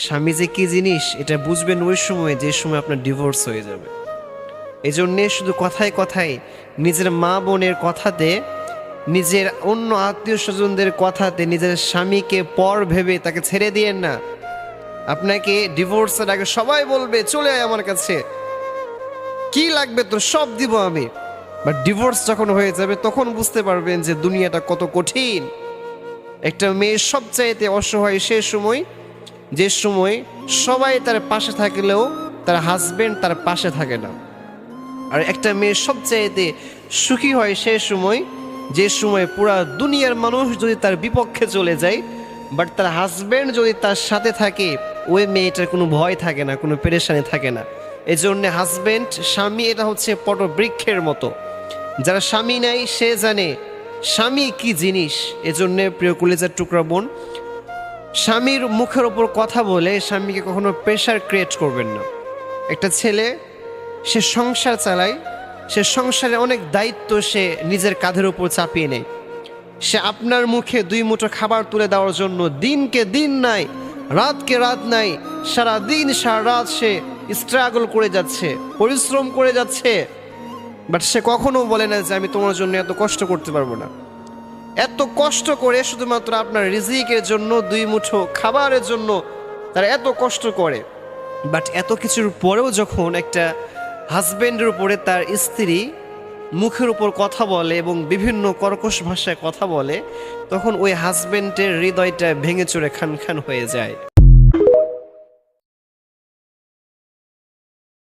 স্বামী যে কি জিনিস এটা বুঝবেন ওই সময় যে সময় আপনার ডিভোর্স হয়ে যাবে। এই জন্যে শুধু কথায় কথায় নিজের মা বোনের কথাতে, নিজের অন্য আত্মীয় স্বজনদের কথাতে নিজের স্বামীকে পর ভেবে তাকে ছেড়ে দিয়েন না। আপনাকে ডিভোর্সের আগে সবাই বলবে চলে আয় আমার কাছে, কি লাগবে তোর সব দিব আমি। বাট ডিভোর্স যখন হয়ে যাবে তখন বুঝতে পারবেন যে দুনিয়াটা কত কঠিন। একটা মেয়ে সবচাইতে অসহায় সে সময় যে সময় সবাই তার পাশে থাকলেও তার হাজবেন্ড তার পাশে থাকে না। আর একটা মেয়ে সবচাইতে সুখী হয় সে সময় যে সময় পুরা দুনিয়ার মানুষ যদি তার বিপক্ষে চলে যায়, বাট তার হাজবেন্ড যদি তার সাথে থাকে, ওই মেয়েটার কোনো ভয় থাকে না, কোনো পেরেশানি থাকে না। এই জন্য হাজবেন্ড স্বামী এটা হচ্ছে পটবৃক্ষের মতো। যারা স্বামী নাই সে জানে স্বামী কি জিনিস। এজন্যে প্রিয় কলিজার টুকরা বোন, স্বামীর মুখের ওপর কথা বলে স্বামীকে কখনো প্রেশার ক্রিয়েট করবেন না। একটা ছেলে সে সংসার চালায়, সে সংসারে অনেক দায়িত্ব সে নিজের কাঁধের উপর চাপিয়ে নেয়। সে আপনার মুখে দুই মুঠো খাবার তুলে দেওয়ার জন্য দিনকে দিন নাই, রাতকে রাত নাই, সারা দিন সারা রাত সে স্ট্রাগল করে যাচ্ছে, পরিশ্রম করে যাচ্ছে। বাট সে কখনো বলে না যে আমি তোমার জন্য এত কষ্ট করতে পারবো না। এত কষ্ট করে শুধুমাত্র আপনার রিজিকের জন্য, দুই মুঠো খাবারের জন্য তারা এত কষ্ট করে। বাট এত কিছুর পরেও যখন একটা হাজব্যান্ডের উপরে তার স্ত্রী মুখের উপর কথা বলে এবং বিভিন্ন কর্কশ ভাষায় কথা বলে, তখন ওই হাজব্যান্ডের হৃদয়টা ভেঙে চুরে খান খান হয়ে যায়।